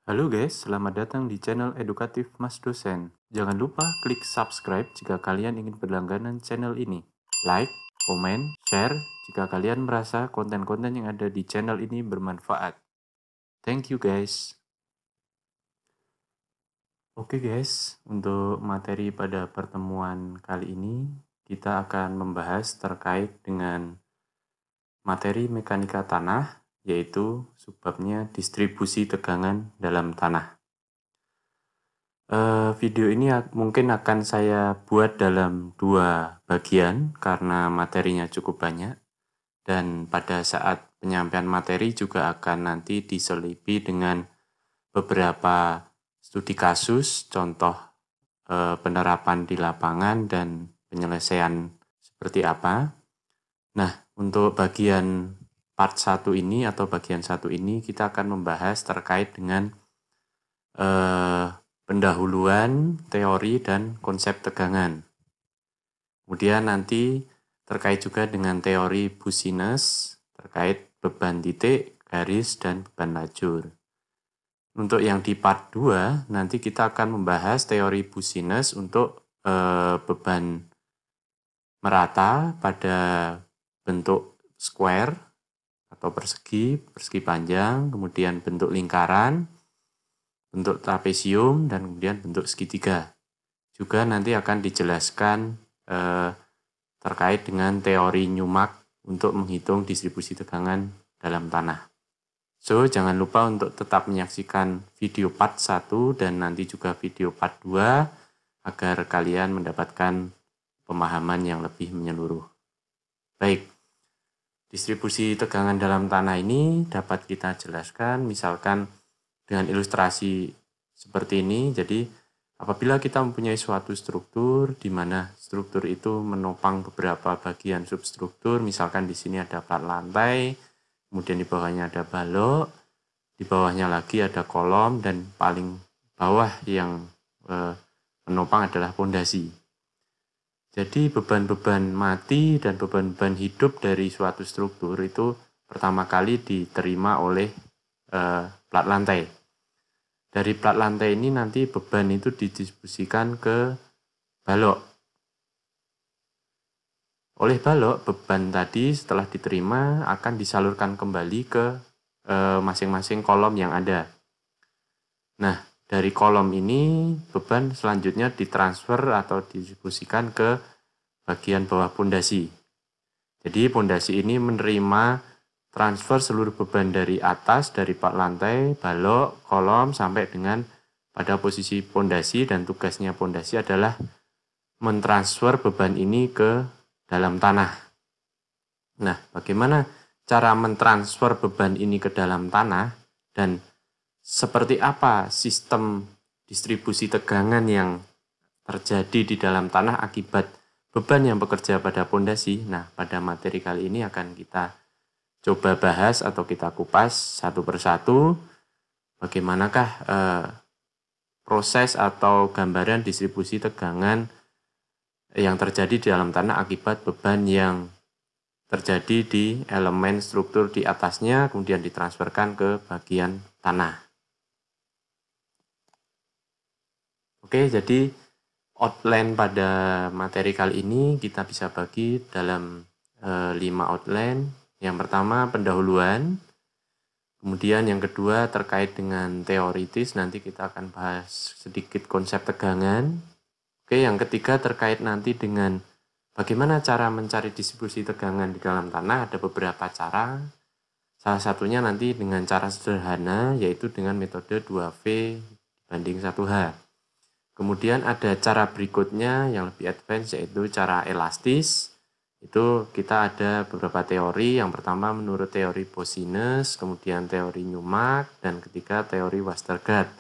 Halo guys, selamat datang di channel edukatif Mas Dosen. Jangan lupa klik subscribe jika kalian ingin berlangganan channel ini. Like, komen, share jika kalian merasa konten-konten yang ada di channel ini bermanfaat. Thank you guys. Oke guys, untuk materi pada pertemuan kali ini kita akan membahas terkait dengan materi mekanika tanah, yaitu subbabnya distribusi tegangan dalam tanah. Video ini mungkin akan saya buat dalam 2 bagian karena materinya cukup banyak, dan pada saat penyampaian materi juga akan nanti diselipi dengan beberapa studi kasus, contoh penerapan di lapangan dan penyelesaian seperti apa. Nah, untuk bagian part 1 ini atau bagian 1 ini kita akan membahas terkait dengan pendahuluan, teori, dan konsep tegangan. Kemudian nanti terkait juga dengan teori Business, terkait beban titik, garis, dan beban lajur. Untuk yang di part 2, nanti kita akan membahas teori Business untuk beban merata pada bentuk square atau persegi panjang, kemudian bentuk lingkaran, bentuk trapesium, dan kemudian bentuk segitiga. Juga nanti akan dijelaskan terkait dengan teori Newmark untuk menghitung distribusi tegangan dalam tanah. So, jangan lupa untuk tetap menyaksikan video part 1 dan nanti juga video part 2 agar kalian mendapatkan pemahaman yang lebih menyeluruh. Baik, distribusi tegangan dalam tanah ini dapat kita jelaskan misalkan dengan ilustrasi seperti ini. Jadi apabila kita mempunyai suatu struktur di mana struktur itu menopang beberapa bagian substruktur, misalkan di sini ada plat lantai, kemudian di bawahnya ada balok, di bawahnya lagi ada kolom, dan paling bawah yang menopang adalah pondasi. Jadi beban-beban mati dan beban-beban hidup dari suatu struktur itu pertama kali diterima oleh plat lantai. Dari plat lantai ini nanti beban itu didistribusikan ke balok. Oleh balok, beban tadi setelah diterima akan disalurkan kembali ke masing-masing kolom yang ada. Nah, dari kolom ini beban selanjutnya ditransfer atau didistribusikan ke bagian bawah pondasi. Jadi pondasi ini menerima transfer seluruh beban dari atas, dari plat lantai, balok, kolom, sampai dengan pada posisi pondasi, dan tugasnya pondasi adalah mentransfer beban ini ke dalam tanah. Nah, bagaimana cara mentransfer beban ini ke dalam tanah dan seperti apa sistem distribusi tegangan yang terjadi di dalam tanah akibat beban yang bekerja pada pondasi? Nah, pada materi kali ini akan kita coba bahas atau kita kupas satu persatu bagaimanakah proses atau gambaran distribusi tegangan yang terjadi di dalam tanah akibat beban yang terjadi di elemen struktur di atasnya kemudian ditransferkan ke bagian tanah. Oke, jadi outline pada materi kali ini kita bisa bagi dalam 5 outline. Yang pertama pendahuluan, kemudian yang kedua terkait dengan teoritis, nanti kita akan bahas sedikit konsep tegangan. Oke, yang ketiga terkait nanti dengan bagaimana cara mencari distribusi tegangan di dalam tanah. Ada beberapa cara, salah satunya nanti dengan cara sederhana, yaitu dengan metode 2V banding 1H. Kemudian ada cara berikutnya yang lebih advance, yaitu cara elastis. Itu kita ada beberapa teori. Yang pertama menurut teori Business, kemudian teori Newmark, dan ketiga teori Westergaard.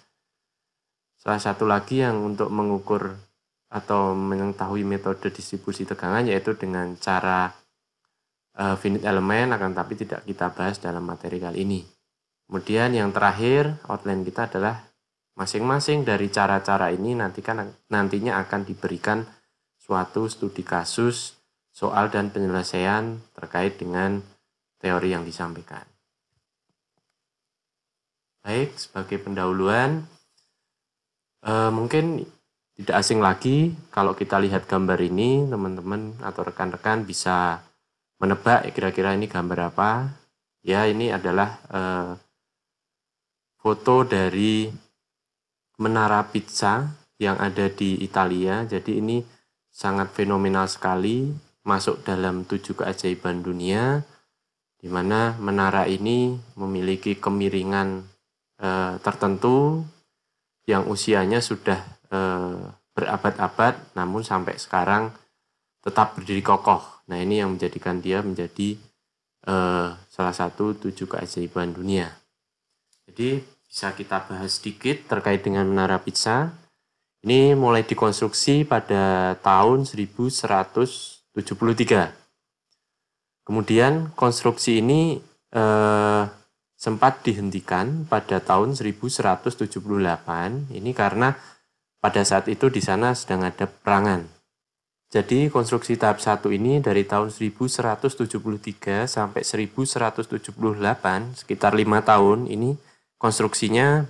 Salah satu lagi yang untuk mengukur atau mengetahui metode distribusi tegangan yaitu dengan cara finite element, akan tapi tidak kita bahas dalam materi kali ini. Kemudian yang terakhir outline kita adalah masing-masing dari cara-cara ini nantinya akan diberikan suatu studi kasus, soal, dan penyelesaian terkait dengan teori yang disampaikan. Baik, sebagai pendahuluan, mungkin tidak asing lagi kalau kita lihat gambar ini, teman-teman atau rekan-rekan bisa menebak kira-kira ini gambar apa. Ya, ini adalah foto dari Menara Pisa yang ada di Italia. Jadi ini sangat fenomenal sekali, masuk dalam 7 keajaiban dunia, di mana menara ini memiliki kemiringan tertentu yang usianya sudah berabad-abad, namun sampai sekarang tetap berdiri kokoh. Nah, ini yang menjadikan dia menjadi salah satu 7 keajaiban dunia. Jadi bisa kita bahas sedikit terkait dengan Menara Pisa. Ini mulai dikonstruksi pada tahun 1173. Kemudian konstruksi ini sempat dihentikan pada tahun 1178. Ini karena pada saat itu di sana sedang ada peperangan. Jadi konstruksi tahap 1 ini dari tahun 1173 sampai 1178, sekitar 5 tahun ini konstruksinya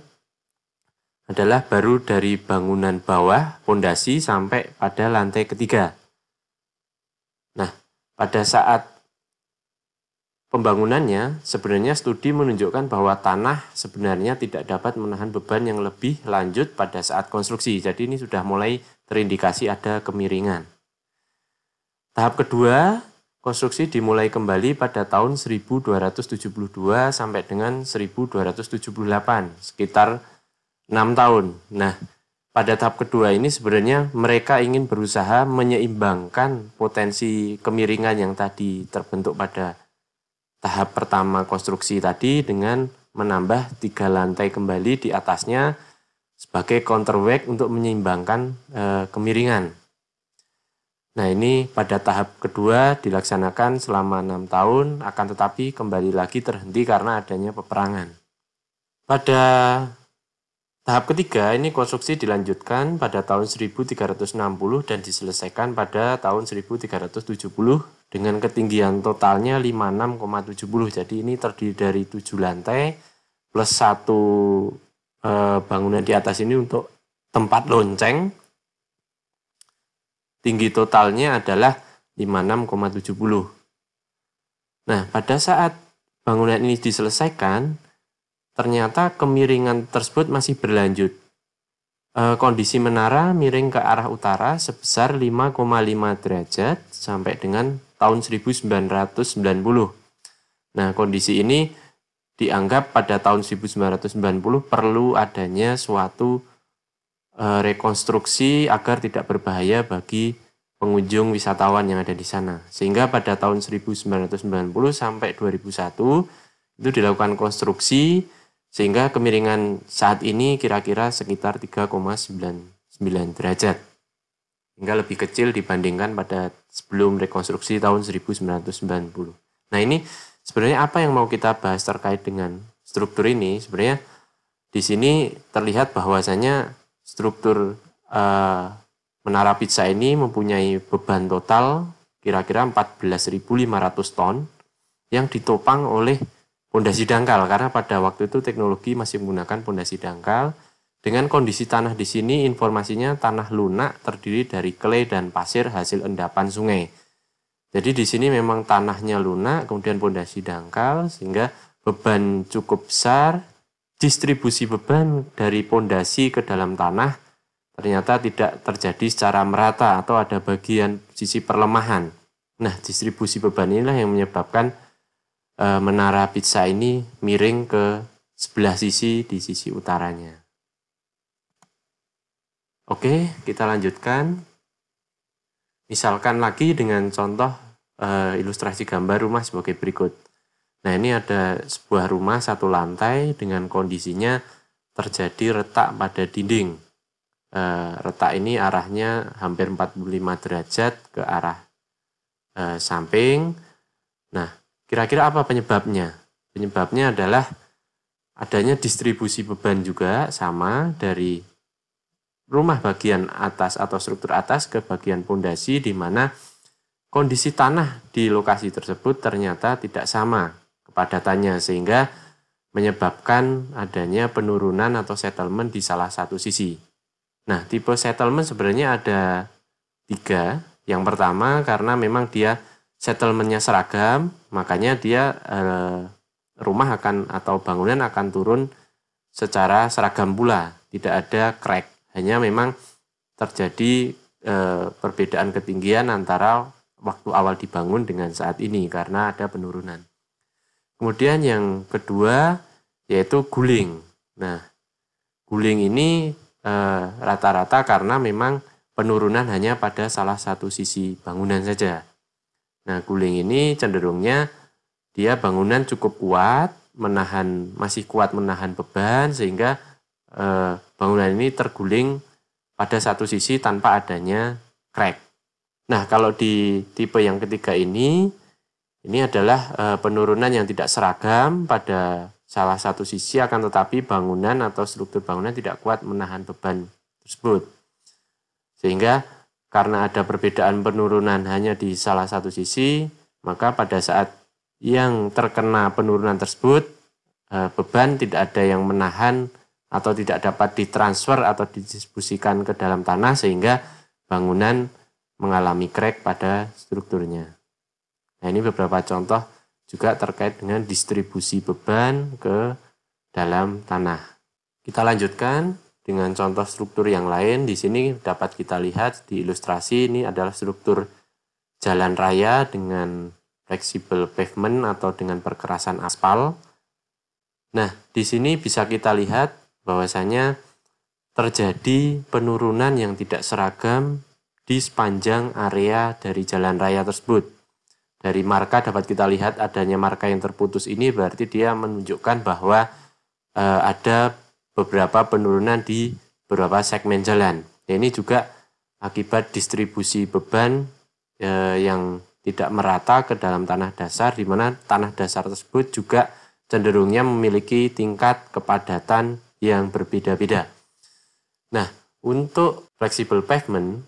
adalah baru dari bangunan bawah, pondasi, sampai pada lantai ketiga. Nah, pada saat pembangunannya, sebenarnya studi menunjukkan bahwa tanah sebenarnya tidak dapat menahan beban yang lebih lanjut pada saat konstruksi. Jadi ini sudah mulai terindikasi ada kemiringan. Tahap kedua, konstruksi dimulai kembali pada tahun 1272 sampai dengan 1278, sekitar 6 tahun. Nah, pada tahap kedua ini sebenarnya mereka ingin berusaha menyeimbangkan potensi kemiringan yang tadi terbentuk pada tahap pertama konstruksi tadi dengan menambah 3 lantai kembali di atasnya sebagai counterweight untuk menyeimbangkan kemiringan. Nah, ini pada tahap kedua dilaksanakan selama 6 tahun, akan tetapi kembali lagi terhenti karena adanya peperangan. Pada tahap ketiga, ini konstruksi dilanjutkan pada tahun 1360 dan diselesaikan pada tahun 1370 dengan ketinggian totalnya 56,70. Jadi ini terdiri dari 7 lantai plus 1 bangunan di atas ini untuk tempat lonceng. Tinggi totalnya adalah 56,70. Nah, pada saat bangunan ini diselesaikan, ternyata kemiringan tersebut masih berlanjut. Kondisi menara miring ke arah utara sebesar 5,5 derajat sampai dengan tahun 1990. Nah, kondisi ini dianggap pada tahun 1990 perlu adanya suatu rekonstruksi agar tidak berbahaya bagi pengunjung wisatawan yang ada di sana. Sehingga pada tahun 1990 sampai 2001 itu dilakukan konstruksi sehingga kemiringan saat ini kira-kira sekitar 3,99 derajat. Hingga lebih kecil dibandingkan pada sebelum rekonstruksi tahun 1990. Nah, ini sebenarnya apa yang mau kita bahas terkait dengan struktur ini? Sebenarnya di sini terlihat bahwasanya struktur Menara Pisa ini mempunyai beban total kira-kira 14.500 ton yang ditopang oleh pondasi dangkal, karena pada waktu itu teknologi masih menggunakan pondasi dangkal. Dengan kondisi tanah di sini informasinya tanah lunak terdiri dari clay dan pasir hasil endapan sungai. Jadi di sini memang tanahnya lunak, kemudian pondasi dangkal, sehingga beban cukup besar. Distribusi beban dari pondasi ke dalam tanah ternyata tidak terjadi secara merata atau ada bagian sisi perlemahan. Nah, distribusi beban inilah yang menyebabkan Menara Pisa ini miring ke sebelah sisi di sisi utaranya. Oke, kita lanjutkan. Misalkan lagi dengan contoh ilustrasi gambar rumah sebagai berikut. Nah, ini ada sebuah rumah 1 lantai dengan kondisinya terjadi retak pada dinding. Retak ini arahnya hampir 45 derajat ke arah samping. Nah, kira-kira apa penyebabnya? Penyebabnya adalah adanya distribusi beban juga sama dari rumah bagian atas atau struktur atas ke bagian pondasi, di mana kondisi tanah di lokasi tersebut ternyata tidak sama kepadatannya, sehingga menyebabkan adanya penurunan atau settlement di salah satu sisi. Nah, tipe settlement sebenarnya ada 3. Yang pertama karena memang dia settlementnya seragam, makanya dia rumah akan atau bangunan akan turun secara seragam pula, tidak ada crack. Hanya memang terjadi perbedaan ketinggian antara waktu awal dibangun dengan saat ini karena ada penurunan. Kemudian yang kedua yaitu guling. Nah, guling ini rata-rata karena memang penurunan hanya pada salah satu sisi bangunan saja. Nah, guling ini cenderungnya dia bangunan cukup kuat, masih kuat menahan beban sehingga bangunan ini terguling pada satu sisi tanpa adanya crack. Nah, kalau di tipe yang ketiga ini adalah penurunan yang tidak seragam pada salah satu sisi, akan tetapi bangunan atau struktur bangunan tidak kuat menahan beban tersebut. Sehingga karena ada perbedaan penurunan hanya di salah satu sisi, maka pada saat yang terkena penurunan tersebut, beban tidak ada yang menahan atau tidak dapat ditransfer atau didistribusikan ke dalam tanah sehingga bangunan mengalami crack pada strukturnya. Nah, ini beberapa contoh juga terkait dengan distribusi beban ke dalam tanah. Kita lanjutkan dengan contoh struktur yang lain. Di sini dapat kita lihat di ilustrasi ini adalah struktur jalan raya dengan flexible pavement atau dengan perkerasan aspal. Nah, di sini bisa kita lihat bahwasanya terjadi penurunan yang tidak seragam di sepanjang area dari jalan raya tersebut. Dari marka dapat kita lihat adanya marka yang terputus ini berarti dia menunjukkan bahwa ada beberapa penurunan di beberapa segmen jalan. Ini juga akibat distribusi beban yang tidak merata ke dalam tanah dasar, di mana tanah dasar tersebut juga cenderungnya memiliki tingkat kepadatan yang berbeda-beda. Nah, untuk flexible pavement,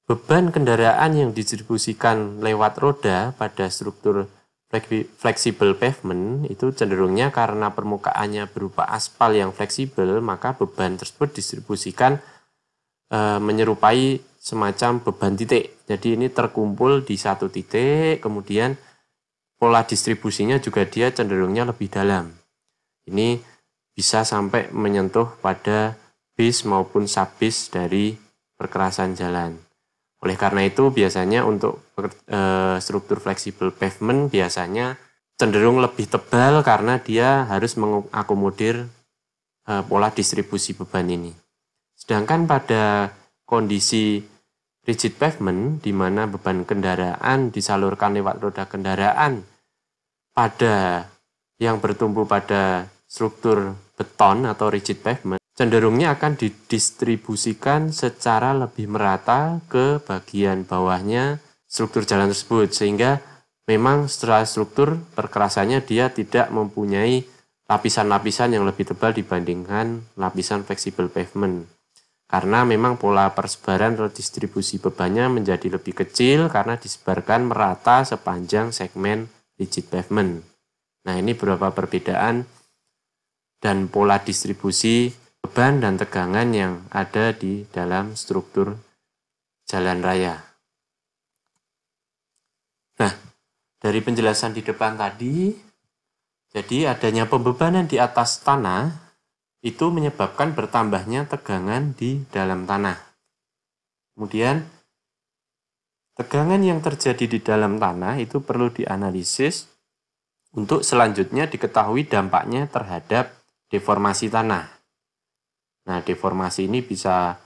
beban kendaraan yang didistribusikan lewat roda pada struktur flexible pavement itu cenderungnya karena permukaannya berupa aspal yang fleksibel, maka beban tersebut distribusikan menyerupai semacam beban titik. Jadi ini terkumpul di satu titik, kemudian pola distribusinya juga dia cenderungnya lebih dalam. Ini bisa sampai menyentuh pada base maupun subbase dari perkerasan jalan. Oleh karena itu biasanya untuk struktur fleksibel pavement biasanya cenderung lebih tebal karena dia harus mengakomodir pola distribusi beban ini. Sedangkan pada kondisi rigid pavement di mana beban kendaraan disalurkan lewat roda kendaraan pada yang bertumpu pada struktur beton atau rigid pavement, cenderungnya akan didistribusikan secara lebih merata ke bagian bawahnya struktur jalan tersebut, sehingga memang secara struktur perkerasannya dia tidak mempunyai lapisan-lapisan yang lebih tebal dibandingkan lapisan flexible pavement. Karena memang pola persebaran atau distribusi bebannya menjadi lebih kecil karena disebarkan merata sepanjang segmen rigid pavement. Nah, ini beberapa perbedaan dan pola distribusi beban dan tegangan yang ada di dalam struktur jalan raya. Nah, dari penjelasan di depan tadi, jadi adanya pembebanan di atas tanah itu menyebabkan bertambahnya tegangan di dalam tanah. Kemudian, tegangan yang terjadi di dalam tanah itu perlu dianalisis untuk selanjutnya diketahui dampaknya terhadap deformasi tanah. Nah, deformasi ini bisa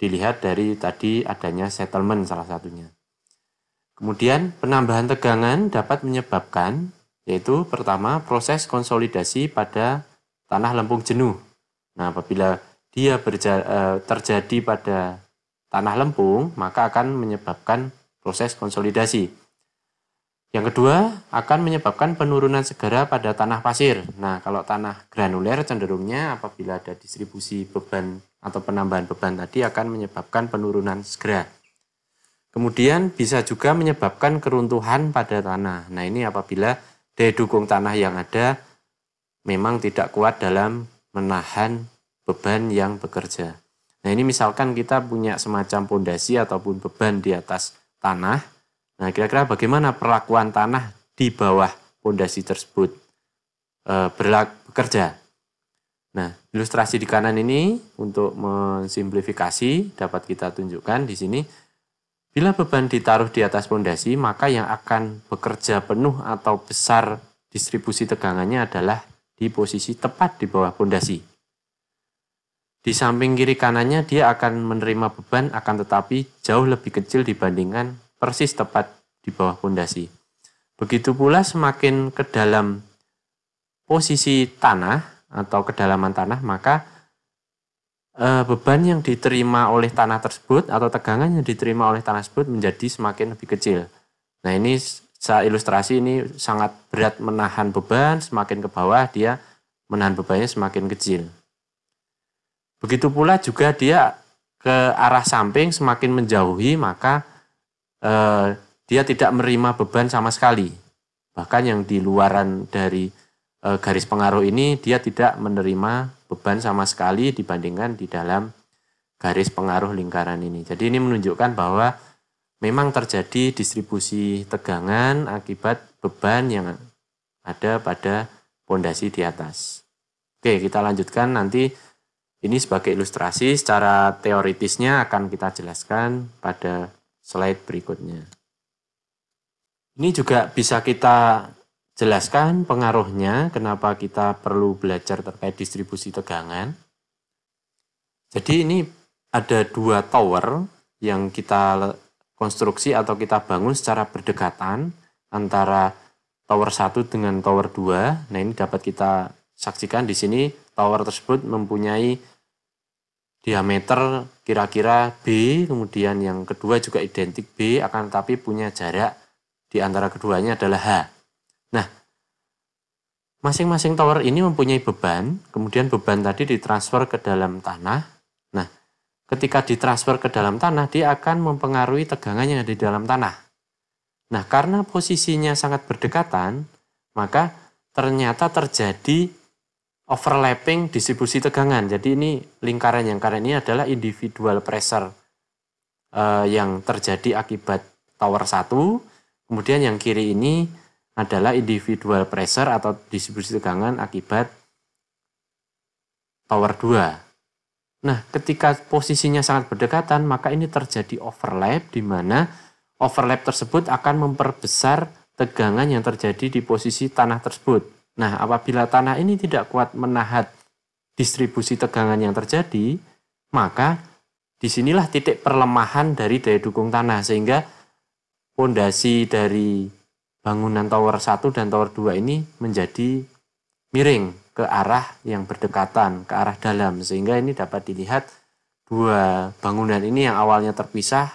dilihat dari tadi adanya settlement salah satunya. Kemudian penambahan tegangan dapat menyebabkan, yaitu pertama proses konsolidasi pada tanah lempung jenuh. Nah, apabila dia terjadi pada tanah lempung, maka akan menyebabkan proses konsolidasi. Yang kedua, akan menyebabkan penurunan segera pada tanah pasir. Nah, kalau tanah granuler cenderungnya apabila ada distribusi beban atau penambahan beban tadi akan menyebabkan penurunan segera. Kemudian bisa juga menyebabkan keruntuhan pada tanah. Nah, ini apabila daya dukung tanah yang ada memang tidak kuat dalam menahan beban yang bekerja. Nah, ini misalkan kita punya semacam pondasi ataupun beban di atas tanah. Nah, kira-kira bagaimana perlakuan tanah di bawah pondasi tersebut bekerja? Nah, ilustrasi di kanan ini untuk mensimplifikasi dapat kita tunjukkan di sini. Bila beban ditaruh di atas pondasi, maka yang akan bekerja penuh atau besar distribusi tegangannya adalah di posisi tepat di bawah pondasi. Di samping kiri kanannya dia akan menerima beban, akan tetapi jauh lebih kecil dibandingkan persis tepat di bawah pondasi. Begitu pula semakin ke dalam posisi tanah atau kedalaman tanah, maka beban yang diterima oleh tanah tersebut atau tegangan yang diterima oleh tanah tersebut menjadi semakin lebih kecil. Nah, ini saya ilustrasi, ini sangat berat menahan beban, semakin ke bawah dia menahan bebannya semakin kecil. Begitu pula juga dia ke arah samping semakin menjauhi, maka dia tidak menerima beban sama sekali. Bahkan yang di luaran dari garis pengaruh ini dia tidak menerima beban sama sekali dibandingkan di dalam garis pengaruh lingkaran ini. Jadi ini menunjukkan bahwa memang terjadi distribusi tegangan akibat beban yang ada pada pondasi di atas. Oke, kita lanjutkan nanti. Ini sebagai ilustrasi, secara teoritisnya akan kita jelaskan pada slide berikutnya. Ini juga bisa kita jelaskan pengaruhnya, kenapa kita perlu belajar terkait distribusi tegangan. Jadi ini ada dua tower yang kita konstruksi atau kita bangun secara berdekatan antara tower 1 dengan tower 2. Nah, ini dapat kita saksikan di sini tower tersebut mempunyai diameter kira-kira B, kemudian yang kedua juga identik B, akan tetapi punya jarak di antara keduanya adalah H. Nah, masing-masing tower ini mempunyai beban, kemudian beban tadi ditransfer ke dalam tanah. Nah, ketika ditransfer ke dalam tanah, dia akan mempengaruhi tegangan yang ada di dalam tanah. Nah, karena posisinya sangat berdekatan, maka ternyata terjadi overlapping distribusi tegangan. Jadi ini lingkaran yang kanan ini adalah individual pressure yang terjadi akibat tower 1. Kemudian yang kiri ini adalah individual pressure atau distribusi tegangan akibat tower 2. Nah, ketika posisinya sangat berdekatan, maka ini terjadi overlap, di mana overlap tersebut akan memperbesar tegangan yang terjadi di posisi tanah tersebut. Nah, apabila tanah ini tidak kuat menahan distribusi tegangan yang terjadi, maka disinilah titik perlemahan dari daya dukung tanah, sehingga pondasi dari bangunan tower 1 dan tower 2 ini menjadi miring ke arah yang berdekatan, ke arah dalam, sehingga ini dapat dilihat dua bangunan ini yang awalnya terpisah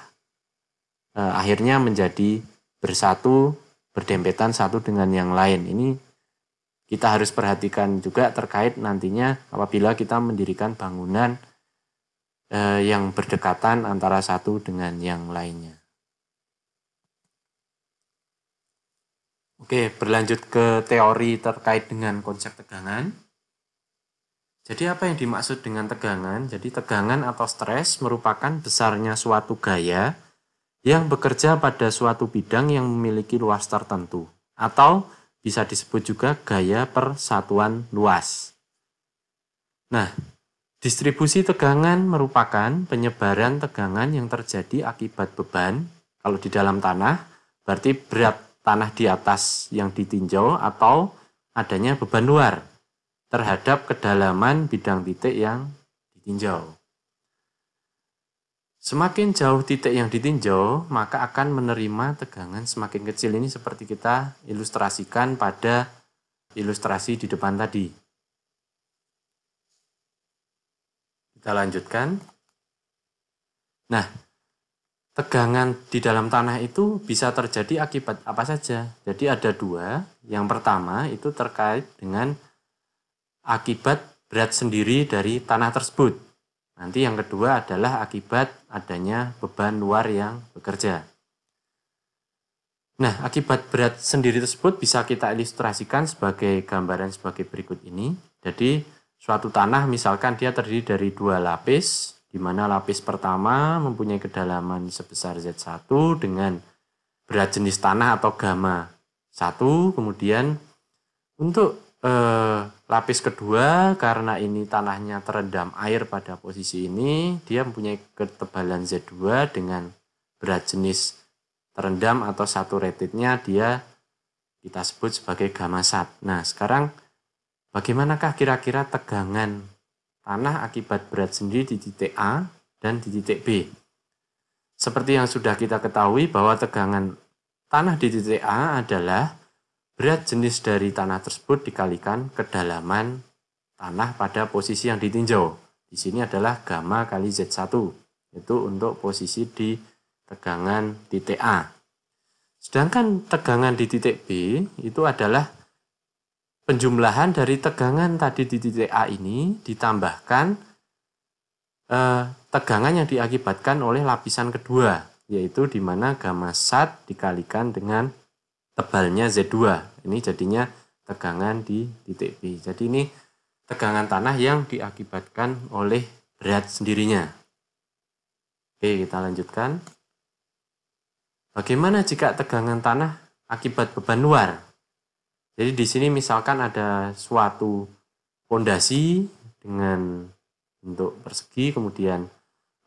akhirnya menjadi bersatu, berdempetan satu dengan yang lain. Ini kita harus perhatikan juga terkait nantinya apabila kita mendirikan bangunan yang berdekatan antara satu dengan yang lainnya. Oke, berlanjut ke teori terkait dengan konsep tegangan. Jadi apa yang dimaksud dengan tegangan? Jadi tegangan atau stres merupakan besarnya suatu gaya yang bekerja pada suatu bidang yang memiliki luas tertentu, atau bisa disebut juga gaya persatuan luas. Nah, distribusi tegangan merupakan penyebaran tegangan yang terjadi akibat beban. Kalau di dalam tanah, berarti berat tanah di atas yang ditinjau atau adanya beban luar terhadap kedalaman bidang titik yang ditinjau. Semakin jauh titik yang ditinjau, maka akan menerima tegangan semakin kecil. Ini seperti kita ilustrasikan pada ilustrasi di depan tadi. Kita lanjutkan. Nah, tegangan di dalam tanah itu bisa terjadi akibat apa saja. Jadi ada dua. Yang pertama itu terkait dengan akibat berat sendiri dari tanah tersebut. Nanti yang kedua adalah akibat adanya beban luar yang bekerja. Nah, akibat berat sendiri tersebut bisa kita ilustrasikan sebagai gambaran sebagai berikut ini. Jadi, suatu tanah misalkan dia terdiri dari 2 lapis, di mana lapis pertama mempunyai kedalaman sebesar Z1 dengan berat jenis tanah atau gamma 1, kemudian untuk lapis kedua, karena ini tanahnya terendam air pada posisi ini, dia mempunyai ketebalan Z2 dengan berat jenis terendam atau satu ratednya dia kita sebut sebagai gamma sat. Nah, sekarang bagaimanakah kira-kira tegangan tanah akibat berat sendiri di titik A dan di titik B? Seperti yang sudah kita ketahui bahwa tegangan tanah di titik A adalah berat jenis dari tanah tersebut dikalikan kedalaman tanah pada posisi yang ditinjau. Di sini adalah gamma kali Z1. Itu untuk posisi di tegangan titik A. Sedangkan tegangan di titik B itu adalah penjumlahan dari tegangan tadi di titik A ini ditambahkan tegangan yang diakibatkan oleh lapisan kedua, yaitu di mana gamma sat dikalikan dengan tebalnya Z2. Ini jadinya tegangan di titik B. Jadi ini tegangan tanah yang diakibatkan oleh berat sendirinya. Oke, kita lanjutkan. Bagaimana jika tegangan tanah akibat beban luar? Jadi di sini misalkan ada suatu pondasi dengan bentuk persegi, kemudian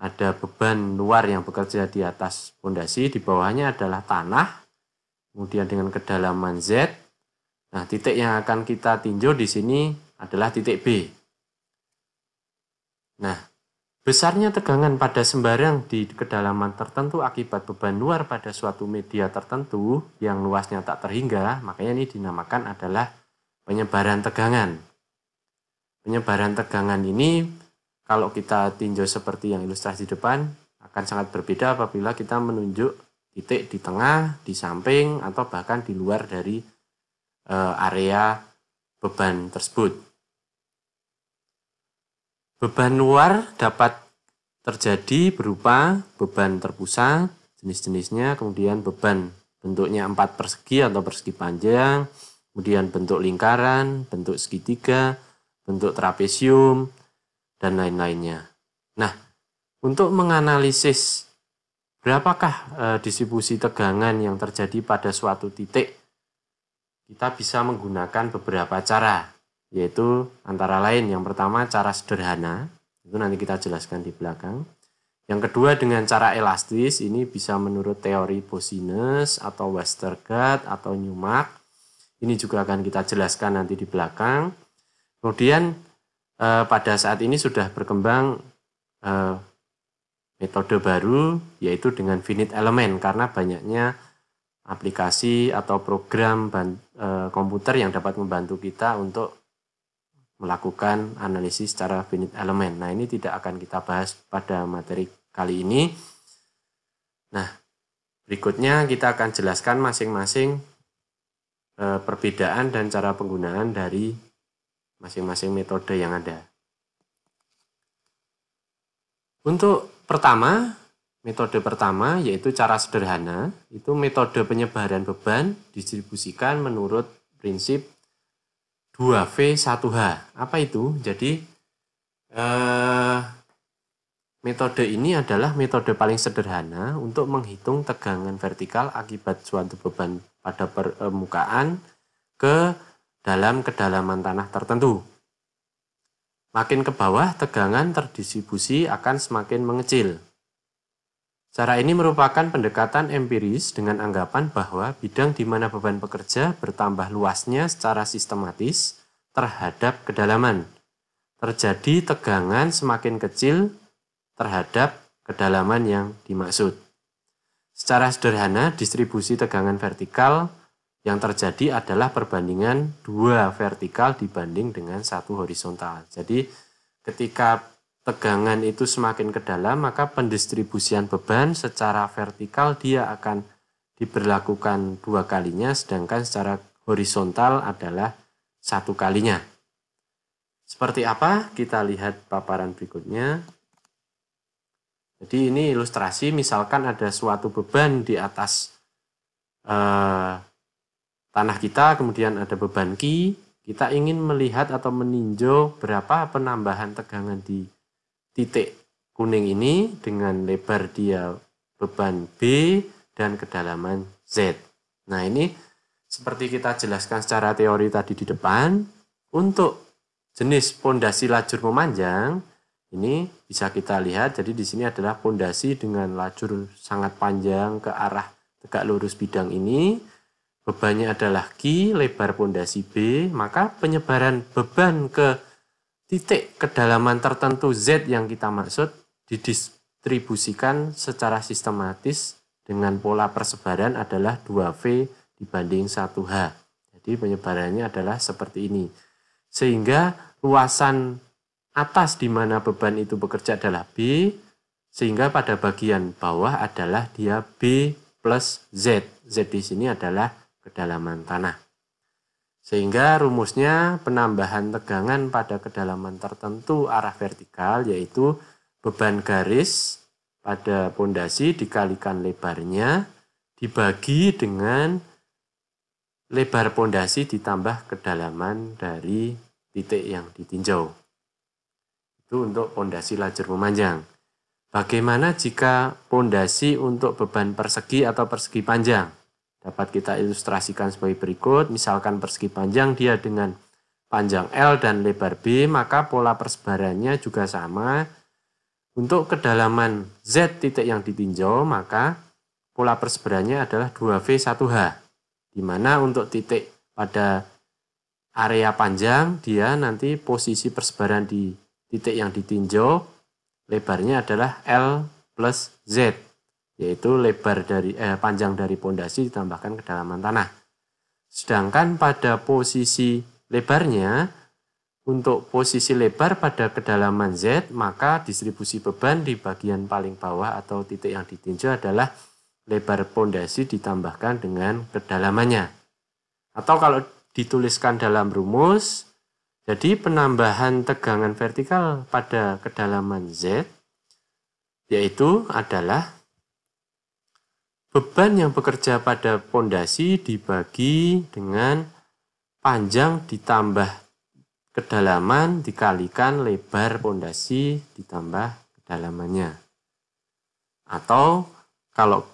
ada beban luar yang bekerja di atas pondasi, di bawahnya adalah tanah, kemudian dengan kedalaman Z. Nah, titik yang akan kita tinjau di sini adalah titik B. Nah, besarnya tegangan pada sembarang di kedalaman tertentu akibat beban luar pada suatu media tertentu yang luasnya tak terhingga, makanya ini dinamakan adalah penyebaran tegangan. Penyebaran tegangan ini kalau kita tinjau seperti yang ilustrasi depan akan sangat berbeda apabila kita menunjuk titik di tengah, di samping, atau bahkan di luar dari area beban tersebut. Beban luar dapat terjadi berupa beban terpusat, jenis-jenisnya, kemudian beban bentuknya 4 persegi atau persegi panjang, kemudian bentuk lingkaran, bentuk segitiga, bentuk trapesium, dan lain-lainnya. Nah, untuk menganalisis berapakah distribusi tegangan yang terjadi pada suatu titik, kita bisa menggunakan beberapa cara. Yaitu antara lain yang pertama cara sederhana, itu nanti kita jelaskan di belakang. Yang kedua dengan cara elastis, ini bisa menurut teori Boussinesq atau Westergaard atau Newmark. Ini juga akan kita jelaskan nanti di belakang. Kemudian pada saat ini sudah berkembang metode baru, yaitu dengan finite element, karena banyaknya aplikasi atau program komputer yang dapat membantu kita untuk melakukan analisis secara finite element. Nah, ini tidak akan kita bahas pada materi kali ini. Nah, berikutnya kita akan jelaskan masing-masing perbedaan dan cara penggunaan dari masing-masing metode yang ada. Untuk metode pertama yaitu cara sederhana, itu metode penyebaran beban distribusikan menurut prinsip 2V 1H. Apa itu? Jadi metode ini adalah metode paling sederhana untuk menghitung tegangan vertikal akibat suatu beban pada permukaan ke dalam kedalaman tanah tertentu. Makin ke bawah, tegangan terdistribusi akan semakin mengecil. Cara ini merupakan pendekatan empiris dengan anggapan bahwa bidang di mana beban pekerja bertambah luasnya secara sistematis terhadap kedalaman. Terjadi tegangan semakin kecil terhadap kedalaman yang dimaksud. Secara sederhana, distribusi tegangan vertikal yang terjadi adalah perbandingan 2 vertikal dibanding dengan 1 horizontal. Jadi ketika tegangan itu semakin ke dalam, maka pendistribusian beban secara vertikal dia akan diberlakukan 2 kalinya, sedangkan secara horizontal adalah 1 kalinya. Seperti apa? Kita lihat paparan berikutnya. Jadi ini ilustrasi, misalkan ada suatu beban di atas tanah kita, kemudian ada beban Q, kita ingin melihat atau meninjau berapa penambahan tegangan di titik kuning ini dengan lebar dia beban B dan kedalaman Z. Nah, ini seperti kita jelaskan secara teori tadi di depan, untuk jenis pondasi lajur memanjang ini bisa kita lihat, jadi di sini adalah pondasi dengan lajur sangat panjang ke arah tegak lurus bidang ini. Bebannya adalah Q, lebar pondasi B, maka penyebaran beban ke titik kedalaman tertentu Z yang kita maksud didistribusikan secara sistematis dengan pola persebaran adalah 2V dibanding 1H. Jadi penyebarannya adalah seperti ini. Sehingga luasan atas di mana beban itu bekerja adalah B, sehingga pada bagian bawah adalah dia B plus Z. Z di sini adalah kedalaman tanah. Sehingga rumusnya penambahan tegangan pada kedalaman tertentu arah vertikal yaitu beban garis pada pondasi dikalikan lebarnya dibagi dengan lebar pondasi ditambah kedalaman dari titik yang ditinjau. Itu untuk pondasi lajur memanjang. Bagaimana jika pondasi untuk beban persegi atau persegi panjang? Dapat kita ilustrasikan sebagai berikut. Misalkan persegi panjang dia dengan panjang L dan lebar B, maka pola persebarannya juga sama. Untuk kedalaman Z titik yang ditinjau, maka pola persebarannya adalah 2V1H. Di mana untuk titik pada area panjang, dia nanti posisi persebaran di titik yang ditinjau, lebarnya adalah L plus Z. Yaitu lebar dari panjang dari pondasi ditambahkan kedalaman tanah. Sedangkan pada posisi lebarnya, untuk posisi lebar pada kedalaman Z, maka distribusi beban di bagian paling bawah atau titik yang ditinjau adalah lebar pondasi ditambahkan dengan kedalamannya. Atau kalau dituliskan dalam rumus, jadi penambahan tegangan vertikal pada kedalaman Z yaitu adalah beban yang bekerja pada pondasi dibagi dengan panjang ditambah kedalaman dikalikan lebar pondasi ditambah kedalamannya. Atau kalau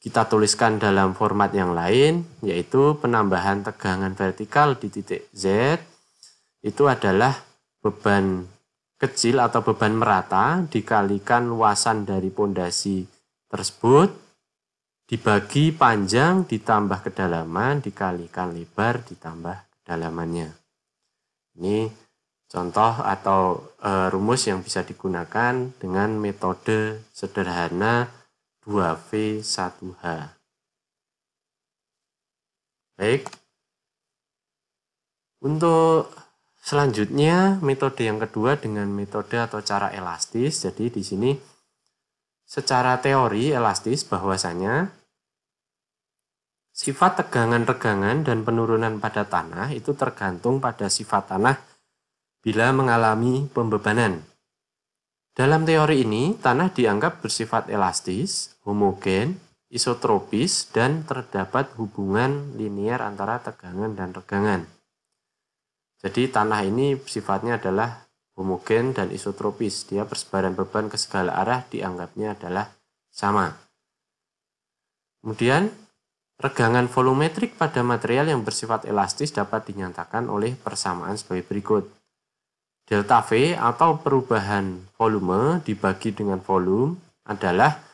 kita tuliskan dalam format yang lain, yaitu penambahan tegangan vertikal di titik Z itu adalah beban kecil atau beban merata dikalikan luasan dari pondasi tersebut dibagi panjang ditambah kedalaman dikalikan lebar ditambah kedalamannya. Ini contoh atau rumus yang bisa digunakan dengan metode sederhana 2V1H. Baik. Untuk selanjutnya metode yang kedua dengan metode atau cara elastis. Jadi di sini secara teori elastis bahwasanya sifat tegangan-regangan dan penurunan pada tanah itu tergantung pada sifat tanah bila mengalami pembebanan. Dalam teori ini, tanah dianggap bersifat elastis, homogen, isotropis, dan terdapat hubungan linier antara tegangan dan regangan. Jadi tanah ini sifatnya adalah homogen dan isotropis. Dia persebaran beban ke segala arah dianggapnya adalah sama. Kemudian, regangan volumetrik pada material yang bersifat elastis dapat dinyatakan oleh persamaan sebagai berikut. Delta V atau perubahan volume dibagi dengan volume adalah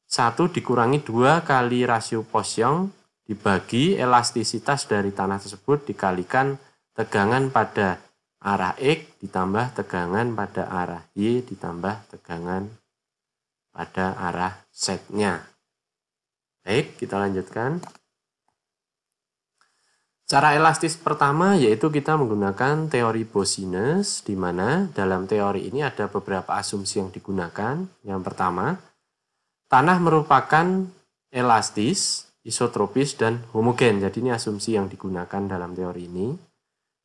1 dikurangi 2 kali rasio Poisson dibagi elastisitas dari tanah tersebut dikalikan tegangan pada arah X ditambah tegangan pada arah Y ditambah tegangan pada arah Z-nya. Baik, kita lanjutkan. Cara elastis pertama yaitu kita menggunakan teori Boussinesq, di mana dalam teori ini ada beberapa asumsi yang digunakan. Yang pertama, tanah merupakan elastis, isotropis, dan homogen. Jadi ini asumsi yang digunakan dalam teori ini.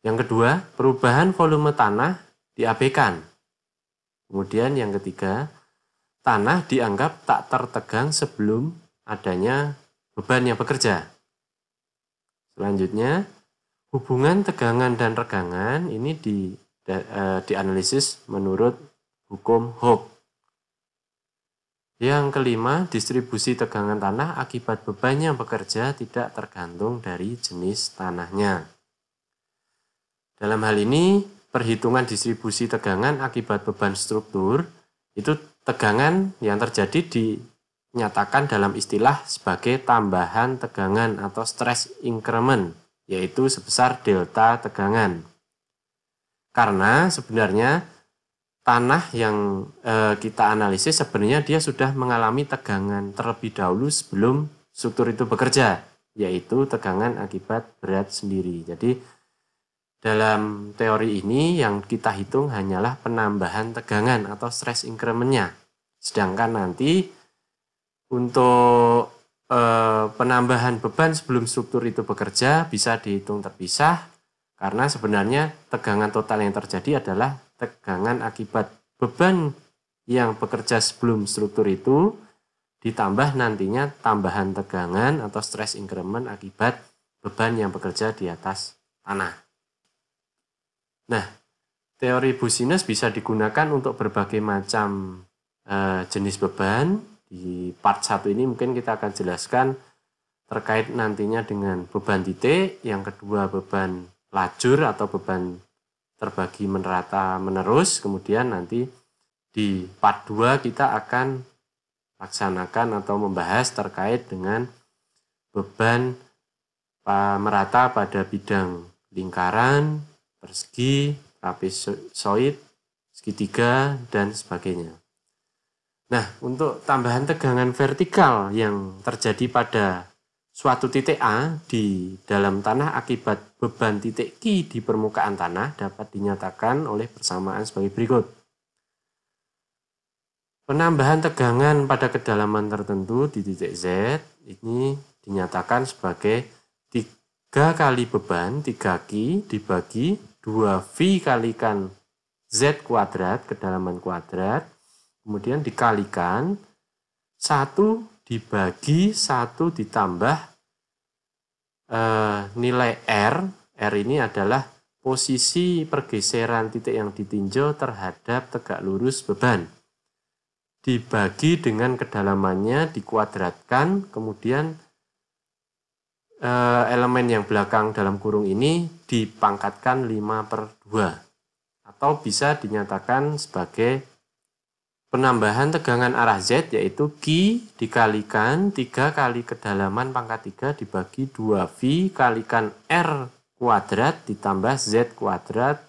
Yang kedua, perubahan volume tanah diabaikan. Kemudian yang ketiga, tanah dianggap tak tertegang sebelum adanya beban yang bekerja. Selanjutnya, hubungan tegangan dan regangan ini dianalisis menurut hukum Hooke. Yang kelima, distribusi tegangan tanah akibat beban yang bekerja tidak tergantung dari jenis tanahnya. Dalam hal ini, perhitungan distribusi tegangan akibat beban struktur, itu tegangan yang terjadi dinyatakan dalam istilah sebagai tambahan tegangan atau stress increment, yaitu sebesar delta tegangan. Karena sebenarnya tanah yang kita analisis sebenarnya dia sudah mengalami tegangan terlebih dahulu sebelum struktur itu bekerja, yaitu tegangan akibat berat sendiri. Jadi dalam teori ini yang kita hitung hanyalah penambahan tegangan atau stress increment-nya. Sedangkan nanti untuk penambahan beban sebelum struktur itu bekerja bisa dihitung terpisah, karena sebenarnya tegangan total yang terjadi adalah tegangan akibat beban yang bekerja sebelum struktur itu ditambah nantinya tambahan tegangan atau stress increment akibat beban yang bekerja di atas tanah. Nah, teori Business bisa digunakan untuk berbagai macam jenis beban. Di part 1 ini mungkin kita akan jelaskan terkait nantinya dengan beban titik, yang kedua beban lajur atau beban terbagi merata menerus, kemudian nanti di part 2 kita akan laksanakan atau membahas terkait dengan beban merata pada bidang lingkaran, persegi, trapezoid, segitiga, dan sebagainya. Nah, untuk tambahan tegangan vertikal yang terjadi pada suatu titik A di dalam tanah akibat beban titik Q di permukaan tanah dapat dinyatakan oleh persamaan sebagai berikut. Penambahan tegangan pada kedalaman tertentu di titik Z ini dinyatakan sebagai 3 kali beban 3Q dibagi 2V kalikan Z kuadrat kedalaman kuadrat, kemudian dikalikan 1 dibagi 1 ditambah nilai R ini adalah posisi pergeseran titik yang ditinjau terhadap tegak lurus beban. Dibagi dengan kedalamannya dikuadratkan, kemudian elemen yang belakang dalam kurung ini dipangkatkan 5/2. Atau bisa dinyatakan sebagai penambahan tegangan arah Z, yaitu Q dikalikan 3 kali kedalaman pangkat 3 dibagi 2V kalikan R kuadrat ditambah Z kuadrat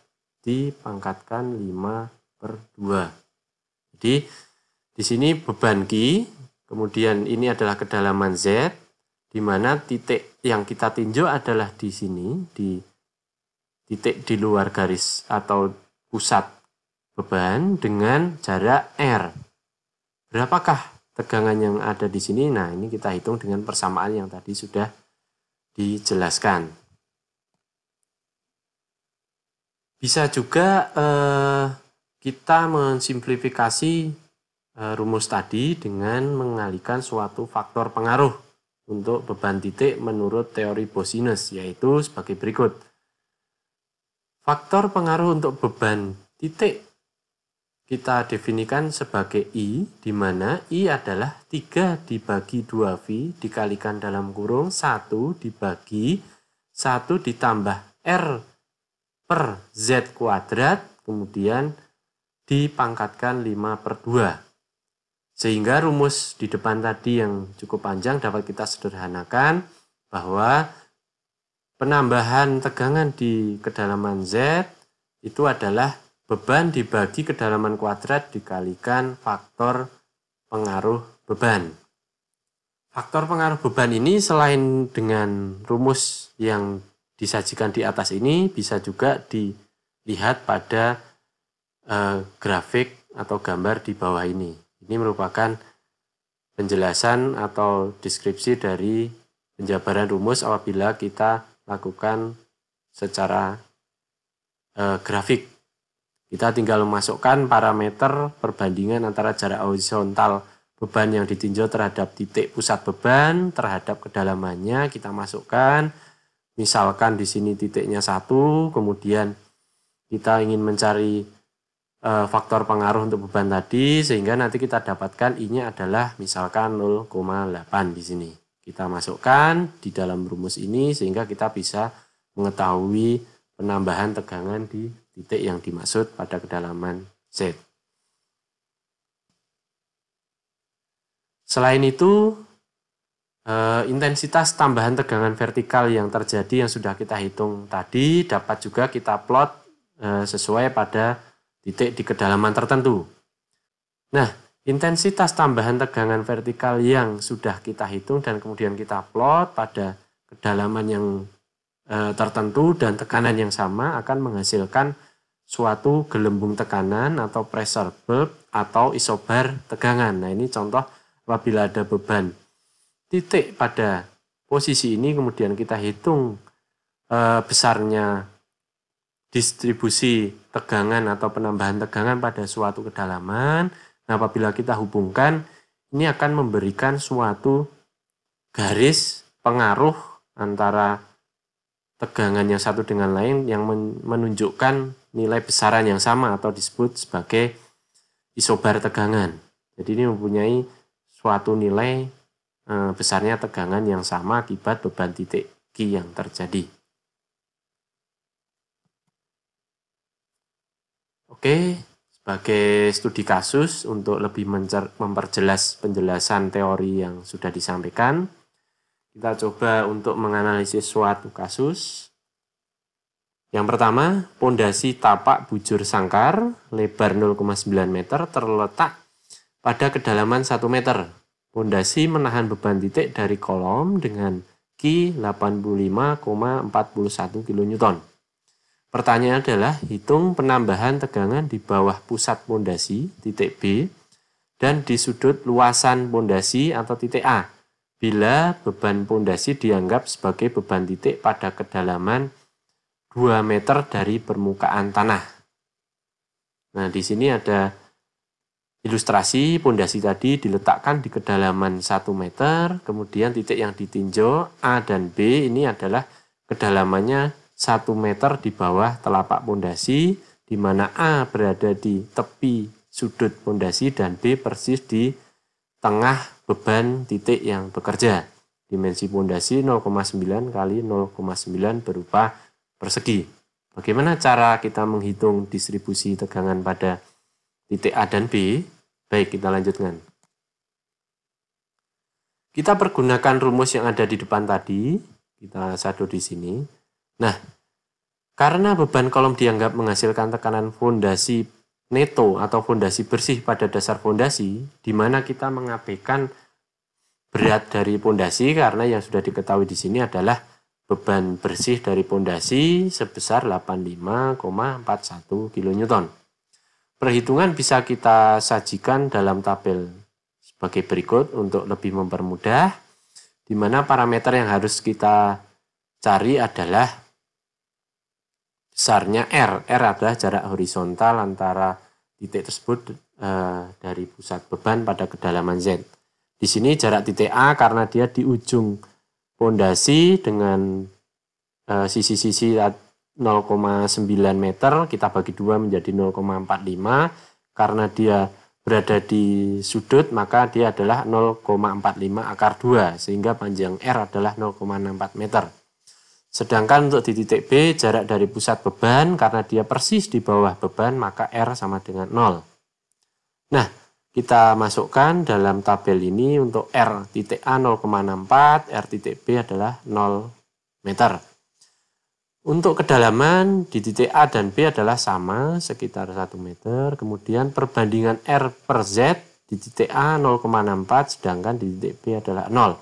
dipangkatkan 5/2. Jadi di sini beban Q, kemudian ini adalah kedalaman Z, di mana titik yang kita tinjau adalah di sini, di titik di luar garis atau pusat beban dengan jarak R. Berapakah tegangan yang ada di sini? Nah, ini kita hitung dengan persamaan yang tadi sudah dijelaskan. Bisa juga kita mensimplifikasi rumus tadi dengan mengalihkan suatu faktor pengaruh untuk beban titik menurut teori Business, yaitu sebagai berikut. Faktor pengaruh untuk beban titik kita definisikan sebagai I, di mana I adalah 3 dibagi 2V dikalikan dalam kurung 1 dibagi 1 ditambah R per Z kuadrat, kemudian dipangkatkan 5/2. Sehingga rumus di depan tadi yang cukup panjang dapat kita sederhanakan bahwa penambahan tegangan di kedalaman Z itu adalah beban dibagi kedalaman kuadrat dikalikan faktor pengaruh beban. Faktor pengaruh beban ini selain dengan rumus yang disajikan di atas ini, bisa juga dilihat pada grafik atau gambar di bawah ini. Ini merupakan penjelasan atau deskripsi dari penjabaran rumus apabila kita lakukan secara grafik. Kita tinggal memasukkan parameter perbandingan antara jarak horizontal beban yang ditinjau terhadap titik pusat beban, terhadap kedalamannya kita masukkan. Misalkan di sini titiknya 1, kemudian kita ingin mencari faktor pengaruh untuk beban tadi, sehingga nanti kita dapatkan I-nya adalah misalkan 0,8 di sini. Kita masukkan di dalam rumus ini sehingga kita bisa mengetahui penambahan tegangan di titik yang dimaksud pada kedalaman Z. Selain itu, intensitas tambahan tegangan vertikal yang terjadi yang sudah kita hitung tadi dapat juga kita plot sesuai pada titik di kedalaman tertentu. Nah, intensitas tambahan tegangan vertikal yang sudah kita hitung dan kemudian kita plot pada kedalaman yang tertentu dan tekanan yang sama akan menghasilkan suatu gelembung tekanan atau pressure bulb atau isobar tegangan. Nah, ini contoh apabila ada beban titik pada posisi ini, kemudian kita hitung besarnya distribusi tegangan atau penambahan tegangan pada suatu kedalaman. Nah, apabila kita hubungkan, ini akan memberikan suatu garis pengaruh antara tegangan yang satu dengan lain yang menunjukkan nilai besaran yang sama atau disebut sebagai isobar tegangan. Jadi ini mempunyai suatu nilai besarnya tegangan yang sama akibat beban titik Q yang terjadi. Oke, sebagai studi kasus untuk lebih memperjelas penjelasan teori yang sudah disampaikan, kita coba untuk menganalisis suatu kasus. Yang pertama, pondasi tapak bujur sangkar lebar 0,9 meter terletak pada kedalaman 1 meter. Pondasi menahan beban titik dari kolom dengan Q 85,41 kN. Pertanyaan adalah hitung penambahan tegangan di bawah pusat pondasi titik B dan di sudut luasan pondasi atau titik A bila beban pondasi dianggap sebagai beban titik pada kedalaman 2 meter dari permukaan tanah. Nah, di sini ada ilustrasi pondasi tadi diletakkan di kedalaman 1 meter, kemudian titik yang ditinjau A dan B ini adalah kedalamannya 1 meter di bawah telapak pondasi, di mana A berada di tepi sudut pondasi dan B persis di tengah beban titik yang bekerja. Dimensi pondasi 0,9 kali 0,9 berupa persegi. Bagaimana cara kita menghitung distribusi tegangan pada titik A dan B? Baik, kita lanjutkan. Kita pergunakan rumus yang ada di depan tadi, kita sado di sini. Nah, karena beban kolom dianggap menghasilkan tekanan fondasi neto atau fondasi bersih pada dasar fondasi, di mana kita mengabaikan berat dari fondasi karena yang sudah diketahui di sini adalah beban bersih dari fondasi sebesar 85,41 kN. Perhitungan bisa kita sajikan dalam tabel sebagai berikut untuk lebih mempermudah, di mana parameter yang harus kita cari adalah besarnya R. R adalah jarak horizontal antara titik tersebut dari pusat beban pada kedalaman Z. Di sini jarak titik A karena dia di ujung pondasi dengan sisi-sisi 0,9 meter, kita bagi 2 menjadi 0,45. Karena dia berada di sudut, maka dia adalah 0,45 akar 2, sehingga panjang R adalah 0,64 meter. Sedangkan untuk di titik B, jarak dari pusat beban, karena dia persis di bawah beban, maka R sama dengan 0. Nah, kita masukkan dalam tabel ini untuk R titik A 0,64, R titik B adalah 0 meter. Untuk kedalaman di titik A dan B adalah sama, sekitar 1 meter. Kemudian perbandingan R per Z di titik A 0,64, sedangkan di titik B adalah 0.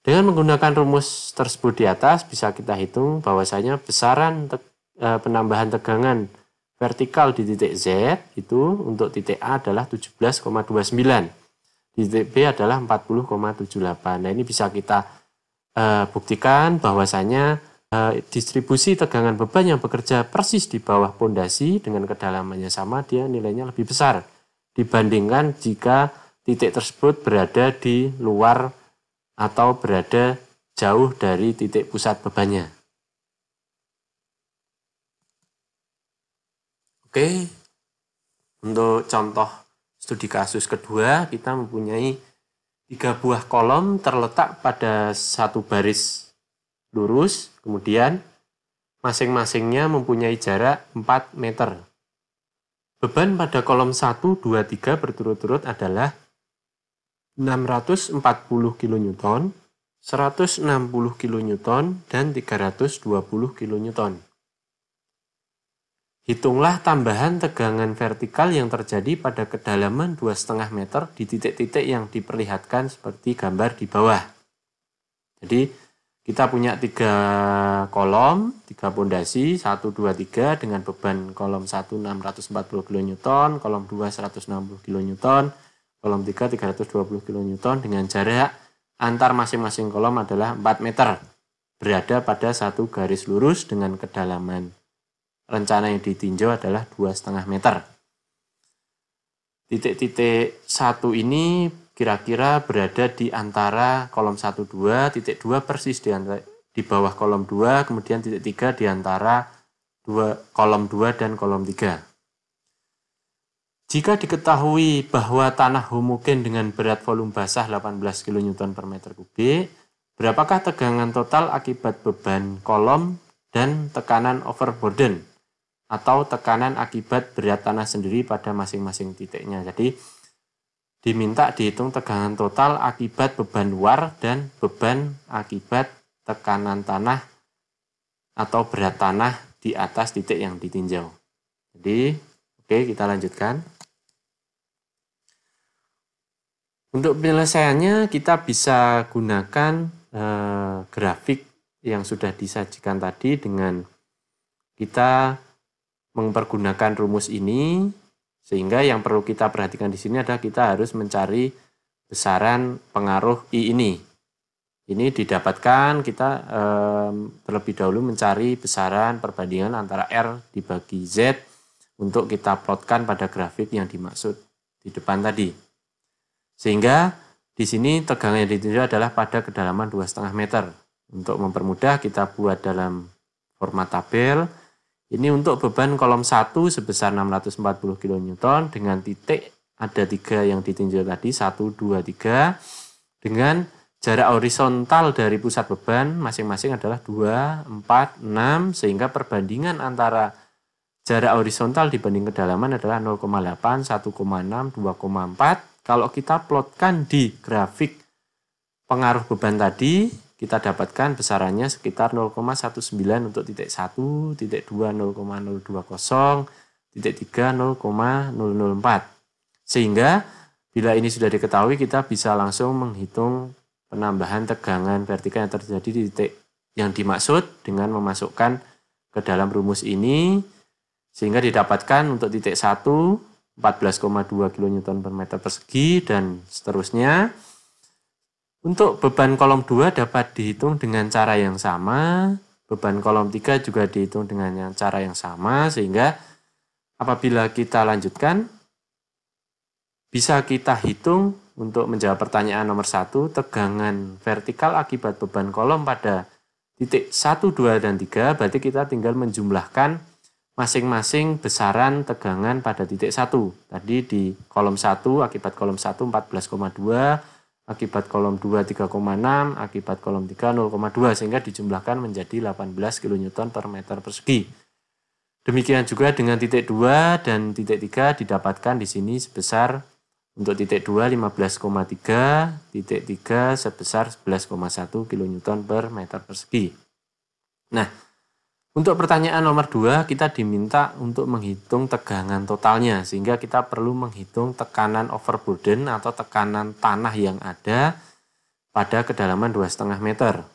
Dengan menggunakan rumus tersebut di atas, bisa kita hitung bahwasanya besaran penambahan tegangan vertikal di titik Z itu untuk titik A adalah 17,29. Di titik B adalah 40,78. Nah, ini bisa kita buktikan bahwasanya distribusi tegangan beban yang bekerja persis di bawah pondasi dengan kedalamannya sama, dia nilainya lebih besar dibandingkan jika titik tersebut berada di luar atau berada jauh dari titik pusat bebannya. Oke, untuk contoh studi kasus kedua, kita mempunyai 3 buah kolom terletak pada satu baris lurus, kemudian masing-masingnya mempunyai jarak 4 meter. Beban pada kolom 1, 2, 3 berturut-turut adalah 640 kN, 160 kN, dan 320 kN. Hitunglah tambahan tegangan vertikal yang terjadi pada kedalaman 2,5 meter di titik-titik yang diperlihatkan seperti gambar di bawah. Jadi kita punya 3 kolom, 3 pondasi, 1, 2, 3 dengan beban kolom 1 640 kN, kolom 2 160 kN, kolom 3 320 kN dengan jarak antar masing-masing kolom adalah 4 meter. Berada pada satu garis lurus dengan kedalaman rencana yang ditinjau adalah 2,5 meter. Titik-titik 1 ini kira-kira berada di antara kolom 1, 2, titik 2 persis di bawah kolom 2, kemudian titik 3 di antara kolom 2 dan kolom 3. Jika diketahui bahwa tanah homogen dengan berat volume basah 18 kN per meter kubik, berapakah tegangan total akibat beban kolom dan tekanan overburden atau tekanan akibat berat tanah sendiri pada masing-masing titiknya. Jadi diminta dihitung tegangan total akibat beban luar dan beban akibat tekanan tanah atau berat tanah di atas titik yang ditinjau. Jadi oke, kita lanjutkan. Untuk penyelesaiannya kita bisa gunakan grafik yang sudah disajikan tadi dengan kita mempergunakan rumus ini, sehingga yang perlu kita perhatikan di sini adalah kita harus mencari besaran pengaruh I ini. Ini didapatkan kita terlebih dahulu mencari besaran perbandingan antara R dibagi Z untuk kita plotkan pada grafik yang dimaksud di depan tadi. Sehingga di sini tegangan yang ditinjau adalah pada kedalaman 2,5 meter. Untuk mempermudah kita buat dalam format tabel. Ini untuk beban kolom 1 sebesar 640 kN dengan titik ada 3 yang ditinjau tadi, 1, 2, 3. Dengan jarak horizontal dari pusat beban masing-masing adalah 2, 4, 6. Sehingga perbandingan antara jarak horizontal dibanding kedalaman adalah 0,8, 1,6, 2,4. Kalau kita plotkan di grafik pengaruh beban tadi, kita dapatkan besarannya sekitar 0,19 untuk titik 1, titik 2 0,020, titik 3 0,004. Sehingga bila ini sudah diketahui kita bisa langsung menghitung penambahan tegangan vertikal yang terjadi di titik yang dimaksud dengan memasukkan ke dalam rumus ini. Sehingga didapatkan untuk titik 1 14,2 kN per meter persegi dan seterusnya. Untuk beban kolom 2 dapat dihitung dengan cara yang sama, beban kolom 3 juga dihitung dengan cara yang sama, sehingga apabila kita lanjutkan, bisa kita hitung untuk menjawab pertanyaan nomor 1, tegangan vertikal akibat beban kolom pada titik 1, 2, dan 3, berarti kita tinggal menjumlahkan masing-masing besaran tegangan pada titik 1. Tadi di kolom 1 akibat kolom 1 14,2, akibat kolom 2 3,6, akibat kolom 3 0,2 sehingga dijumlahkan menjadi 18 kN per meter persegi. Demikian juga dengan titik 2 dan titik 3 didapatkan di sini sebesar untuk titik 2 15,3, titik 3 sebesar 11,1 kN per meter persegi. Nah, untuk pertanyaan nomor 2 kita diminta untuk menghitung tegangan totalnya sehingga kita perlu menghitung tekanan overburden atau tekanan tanah yang ada pada kedalaman 2,5 meter.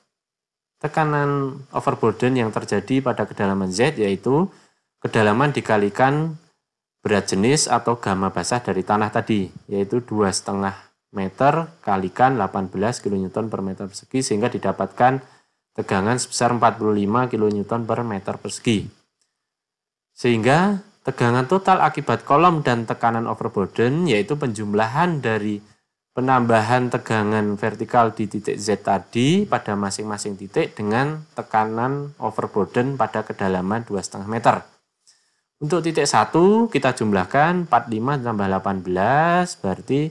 Tekanan overburden yang terjadi pada kedalaman Z yaitu kedalaman dikalikan berat jenis atau gamma basah dari tanah tadi yaitu 2,5 meter kalikan 18 kN per meter persegi sehingga didapatkan tegangan sebesar 45 kN per meter persegi. Sehingga tegangan total akibat kolom dan tekanan overburden yaitu penjumlahan dari penambahan tegangan vertikal di titik Z tadi pada masing-masing titik dengan tekanan overburden pada kedalaman 2,5 meter. Untuk titik 1 kita jumlahkan 45 tambah 18 berarti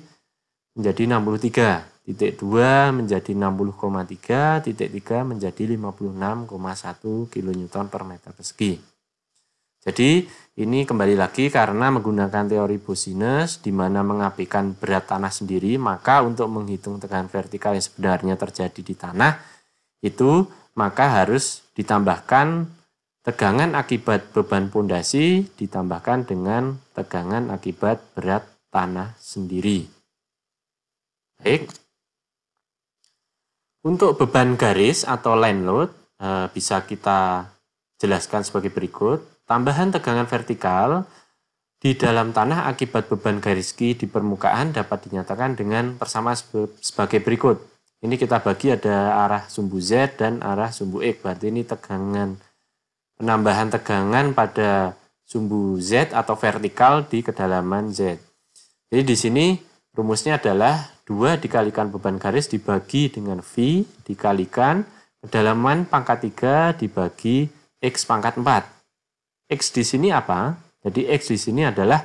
menjadi 63. Titik 2 menjadi 60,3, titik 3 menjadi 56,1 kN per meter persegi. Jadi ini kembali lagi karena menggunakan teori Boussinesq di mana mengapikan berat tanah sendiri, maka untuk menghitung tegangan vertikal yang sebenarnya terjadi di tanah itu maka harus ditambahkan tegangan akibat beban pondasi ditambahkan dengan tegangan akibat berat tanah sendiri. Baik. Untuk beban garis atau line load bisa kita jelaskan sebagai berikut. Tambahan tegangan vertikal di dalam tanah akibat beban garis Q di permukaan dapat dinyatakan dengan persamaan sebagai berikut. Ini kita bagi ada arah sumbu Z dan arah sumbu X. Berarti ini penambahan tegangan pada sumbu Z atau vertikal di kedalaman Z. Jadi di sini rumusnya adalah 2 dikalikan beban garis dibagi dengan V dikalikan kedalaman pangkat 3 dibagi X pangkat 4. X di sini apa? Jadi X di sini adalah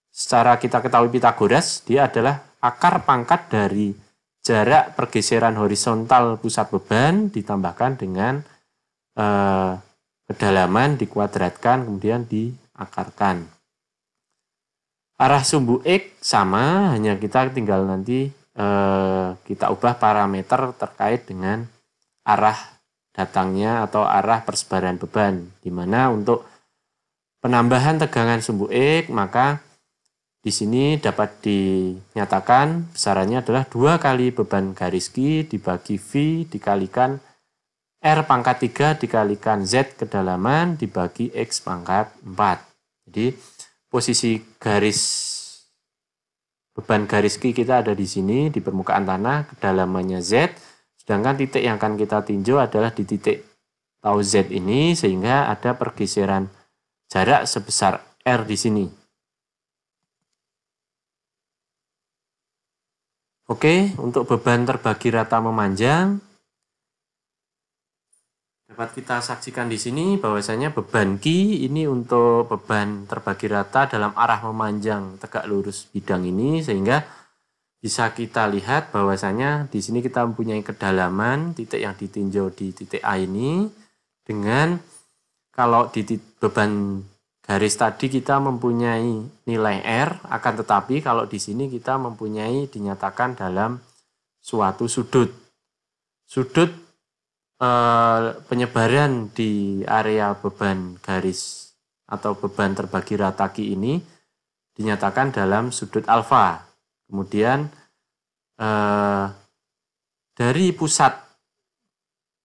secara kita ketahui Pitagoras, dia adalah akar pangkat dari jarak pergeseran horizontal pusat beban ditambahkan dengan kedalaman dikuadratkan kemudian diakarkan. Arah sumbu X sama, hanya kita tinggal nanti kita ubah parameter terkait dengan arah datangnya atau arah persebaran beban, di mana untuk penambahan tegangan sumbu X maka di sini dapat dinyatakan besarannya adalah 2 kali beban garis Q dibagi V dikalikan R pangkat 3 dikalikan Z kedalaman dibagi X pangkat 4. Jadi posisi beban garis Q kita ada di sini di permukaan tanah, kedalamannya Z. Sedangkan titik yang akan kita tinjau adalah di titik tau Z ini, sehingga ada pergeseran jarak sebesar R di sini. Oke, untuk beban terbagi rata memanjang, dapat kita saksikan di sini bahwasanya beban Q ini untuk beban terbagi rata dalam arah memanjang tegak lurus bidang ini, sehingga bisa kita lihat bahwasanya di sini kita mempunyai kedalaman titik yang ditinjau di titik A ini dengan kalau di beban garis tadi kita mempunyai nilai R, akan tetapi kalau di sini kita mempunyai dinyatakan dalam suatu sudut. Sudut penyebaran di area beban garis atau beban terbagi rata Q ini dinyatakan dalam sudut alfa. Kemudian dari pusat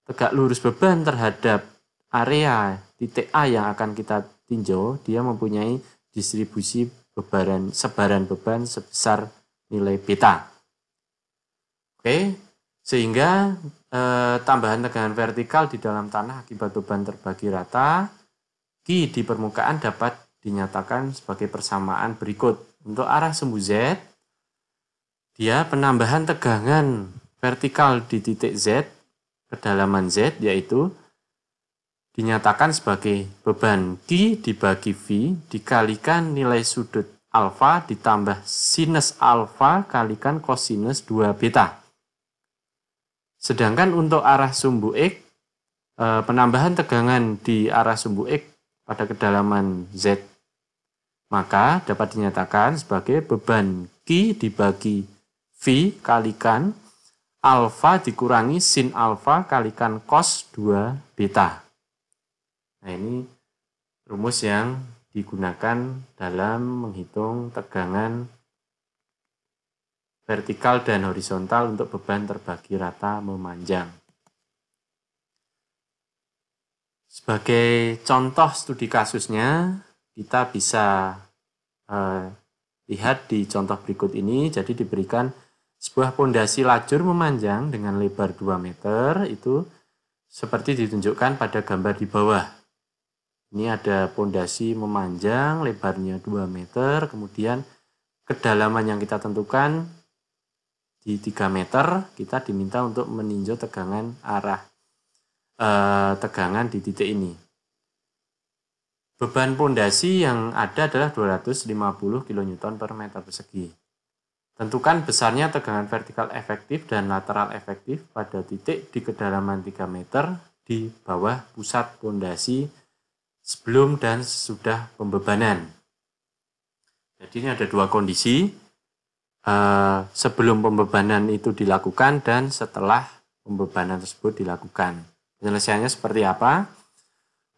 tegak lurus beban terhadap area titik A yang akan kita tinjau, dia mempunyai distribusi sebaran beban sebesar nilai beta. Oke, sehingga tambahan tegangan vertikal di dalam tanah akibat beban terbagi rata Q di permukaan dapat dinyatakan sebagai persamaan berikut. Untuk arah sumbu Z, dia penambahan tegangan vertikal di titik Z, kedalaman Z, yaitu dinyatakan sebagai beban Q dibagi V dikalikan nilai sudut alfa ditambah sinus alfa kalikan kosinus 2 beta. Sedangkan untuk arah sumbu X, penambahan tegangan di arah sumbu X pada kedalaman Z, maka dapat dinyatakan sebagai beban Q dibagi V kalikan alfa dikurangi sin alfa kalikan cos 2 beta. Nah, ini rumus yang digunakan dalam menghitung tegangan vertikal dan horizontal untuk beban terbagi rata memanjang. Sebagai contoh studi kasusnya, kita bisa lihat di contoh berikut ini. Jadi diberikan sebuah pondasi lajur memanjang dengan lebar 2 meter, itu seperti ditunjukkan pada gambar di bawah. Ini ada pondasi memanjang, lebarnya 2 meter, kemudian kedalaman yang kita tentukan di 3 meter kita diminta untuk meninjau tegangan tegangan di titik ini. Beban pondasi yang ada adalah 250 kN per meter persegi. Tentukan besarnya tegangan vertikal efektif dan lateral efektif pada titik di kedalaman 3 meter di bawah pusat pondasi sebelum dan sesudah pembebanan. Jadi ini ada dua kondisi, sebelum pembebanan itu dilakukan dan setelah pembebanan tersebut dilakukan. Penyelesaiannya seperti apa?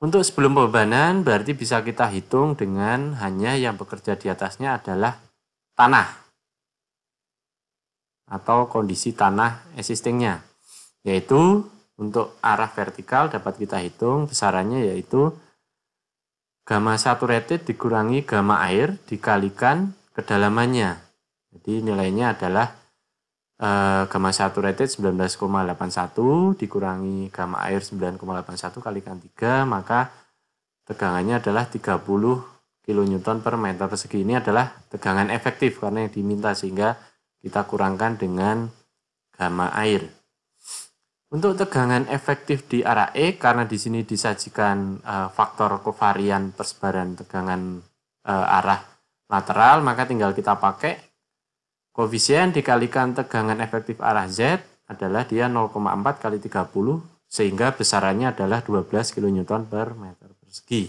Untuk sebelum pembebanan berarti bisa kita hitung dengan hanya yang bekerja di atasnya adalah tanah atau kondisi tanah existingnya. Yaitu untuk arah vertikal dapat kita hitung besarannya yaitu gamma saturated dikurangi gamma air dikalikan kedalamannya. Jadi nilainya adalah gamma saturated 19,81 dikurangi gamma air 9,81 kalikan 3, maka tegangannya adalah 30 kN per meter persegi. Ini adalah tegangan efektif karena yang diminta, sehingga kita kurangkan dengan gamma air. Untuk tegangan efektif di arah E, karena di sini disajikan faktor kovarian persebaran tegangan arah lateral, maka tinggal kita pakai koefisien dikalikan tegangan efektif arah Z adalah dia 0,4 kali 30 sehingga besarannya adalah 12 kN per meter persegi.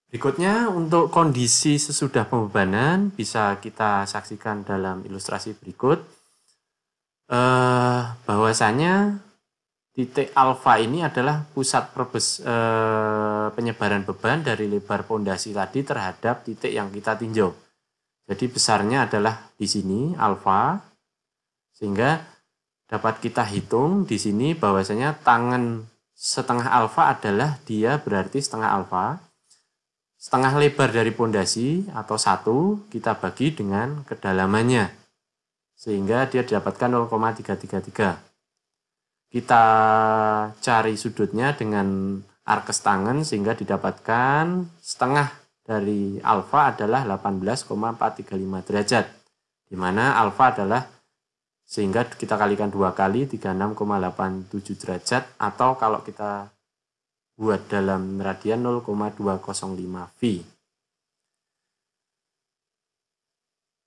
Berikutnya untuk kondisi sesudah pembebanan bisa kita saksikan dalam ilustrasi berikut. Bahwasanya titik alfa ini adalah pusat penyebaran beban dari lebar pondasi tadi terhadap titik yang kita tinjau. Jadi besarnya adalah di sini alfa, sehingga dapat kita hitung di sini bahwasanya tangan setengah alfa adalah dia berarti setengah alfa. Setengah lebar dari pondasi atau 1 kita bagi dengan kedalamannya, sehingga dia didapatkan 0,333. Kita cari sudutnya dengan arkes tangan sehingga didapatkan setengah dari alfa adalah 18,435 derajat. Di mana alfa adalah, sehingga kita kalikan 2 kali 36,87 derajat, atau kalau kita buat dalam radian 0,205 V.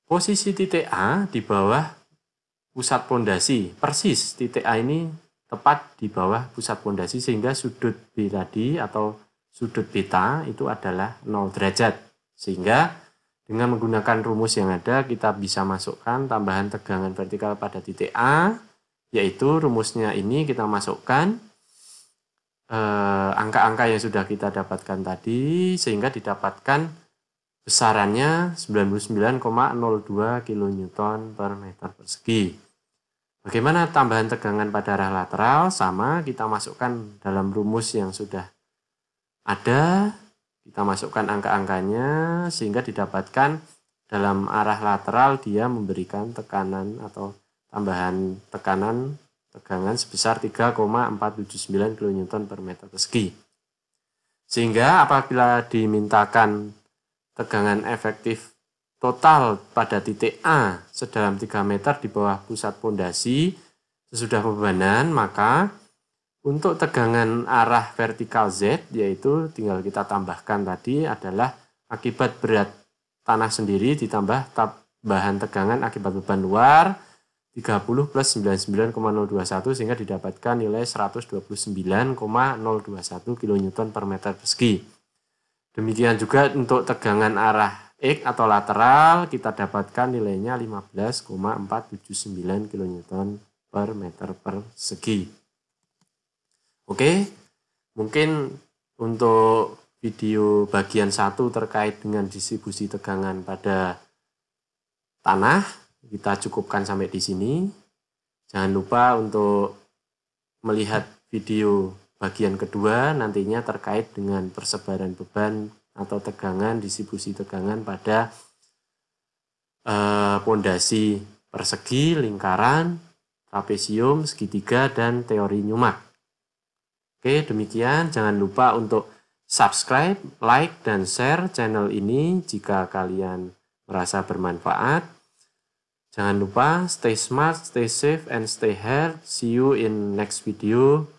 Posisi titik A di bawah pusat pondasi, persis titik A ini tepat di bawah pusat pondasi, sehingga sudut B tadi atau sudut beta itu adalah 0 derajat. Sehingga dengan menggunakan rumus yang ada kita bisa masukkan tambahan tegangan vertikal pada titik A, yaitu rumusnya ini kita masukkan angka-angka yang sudah kita dapatkan tadi, sehingga didapatkan besarannya 99,02 kN per meter persegi. Bagaimana tambahan tegangan pada arah lateral? Sama, kita masukkan dalam rumus yang sudah ada, kita masukkan angka-angkanya sehingga didapatkan dalam arah lateral dia memberikan tekanan atau tambahan tegangan sebesar 3,479 kN per meter persegi. Sehingga apabila dimintakan tegangan efektif total pada titik A sedalam 3 meter di bawah pusat pondasi sesudah pembebanan, maka untuk tegangan arah vertikal Z, yaitu tinggal kita tambahkan tadi adalah akibat berat tanah sendiri ditambah tambahan tegangan akibat beban luar 30 plus 99,021 sehingga didapatkan nilai 129,021 kN per meter persegi. Demikian juga untuk tegangan arah X atau lateral kita dapatkan nilainya 15,479 kN per meter persegi. Oke, mungkin untuk video bagian 1 terkait dengan distribusi tegangan pada tanah kita cukupkan sampai di sini. Jangan lupa untuk melihat video bagian kedua nantinya terkait dengan persebaran beban atau tegangan, distribusi tegangan pada pondasi persegi, lingkaran, trapesium, segitiga, dan teori Newmark. Oke, demikian. Jangan lupa untuk subscribe, like, dan share channel ini jika kalian merasa bermanfaat. Jangan lupa stay smart, stay safe, and stay healthy. See you in next video.